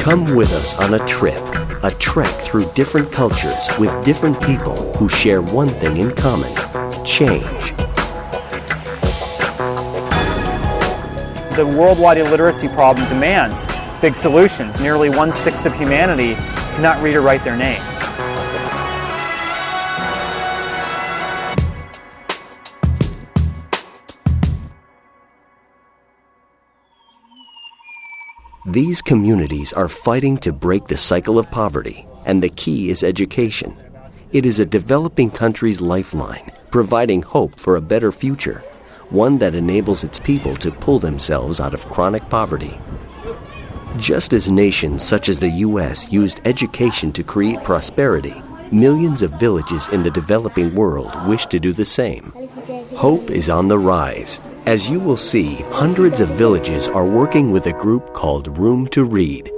Come with us on a trek through different cultures with different people who share one thing in common: change. The worldwide illiteracy problem demands big solutions. Nearly 1/6 of humanity cannot read or write their name. These communities are fighting to break the cycle of poverty, and the key is education. It is a developing country's lifeline, providing hope for a better future, one that enables its people to pull themselves out of chronic poverty. Just as nations such as the U.S. used education to create prosperity, millions of villages in the developing world wish to do the same. Hope is on the rise. As you will see, hundreds of villages are working with a group called Room to Read.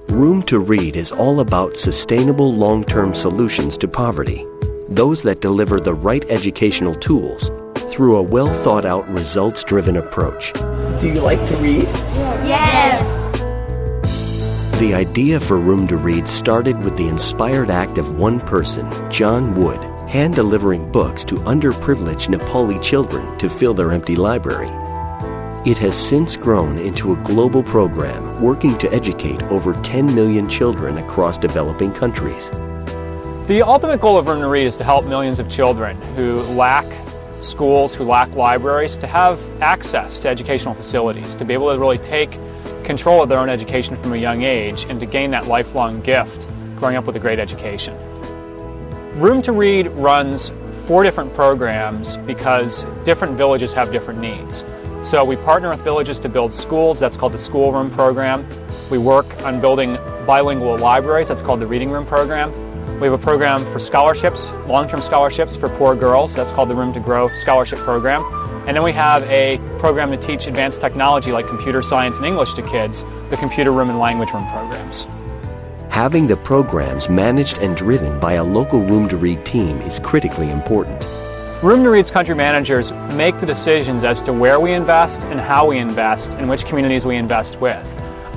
Room to Read is all about sustainable long-term solutions to poverty, those that deliver the right educational tools through a well-thought-out, results-driven approach. Do you like to read? Yes! The idea for Room to Read started with the inspired act of one person, John Wood, hand-delivering books to underprivileged Nepali children to fill their empty library. It has since grown into a global program working to educate over 10 million children across developing countries. The ultimate goal of Room to Read is to help millions of children who lack schools, who lack libraries, to have access to educational facilities, to be able to really take control of their own education from a young age and to gain that lifelong gift growing up with a great education. Room to Read runs 4 different programs because different villages have different needs. So we partner with villages to build schools, that's called the Schoolroom program. We work on building bilingual libraries, that's called the Reading Room program. We have a program for scholarships, long-term scholarships for poor girls, that's called the Room to Grow Scholarship Program. And then we have a program to teach advanced technology like computer science and English to kids, the Computer Room and Language Room programs. Having the programs managed and driven by a local Room to Read team is critically important. Room to Read's country managers make the decisions as to where we invest and how we invest and which communities we invest with.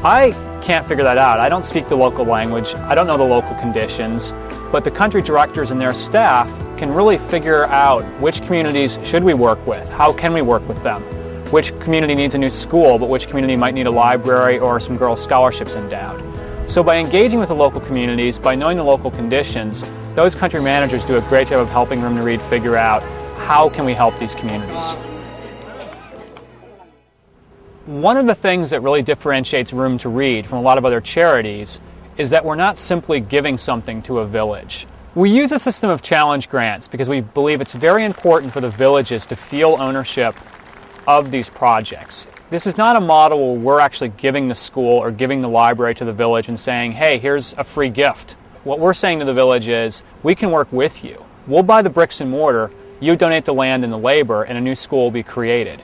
I can't figure that out. I don't speak the local language. I don't know the local conditions. But the country directors and their staff can really figure out which communities should we work with, how can we work with them, which community needs a new school, but which community might need a library or some girls' scholarships endowed. So by engaging with the local communities, by knowing the local conditions, those country managers do a great job of helping Room to Read figure out how can we help these communities. One of the things that really differentiates Room to Read from a lot of other charities is that we're not simply giving something to a village. We use a system of challenge grants because we believe it's very important for the villages to feel ownership of these projects. This is not a model where we're actually giving the school or giving the library to the village and saying, hey, here's a free gift. What we're saying to the village is, we can work with you. We'll buy the bricks and mortar, you donate the land and the labor, and a new school will be created.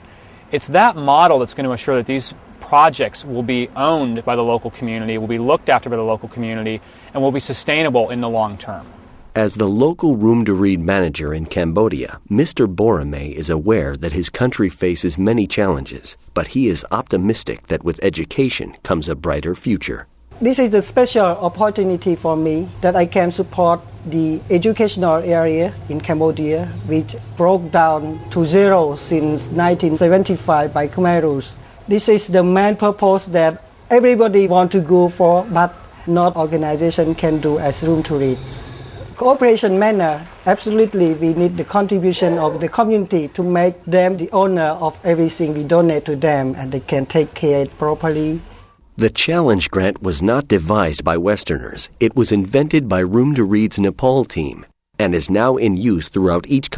It's that model that's going to assure that these projects will be owned by the local community, will be looked after by the local community, and will be sustainable in the long term. As the local Room to Read manager in Cambodia, Mr. Borame is aware that his country faces many challenges, but he is optimistic that with education comes a brighter future. This is a special opportunity for me that I can support the educational area in Cambodia, which broke down to zero since 1975 by Khmer rules. This is the main purpose that everybody wants to go for, but not organization can do as Room to Read. Cooperation manner, absolutely we need the contribution of the community to make them the owner of everything we donate to them and they can take care of it properly. The challenge grant was not devised by Westerners. It was invented by Room to Read's Nepal team and is now in use throughout each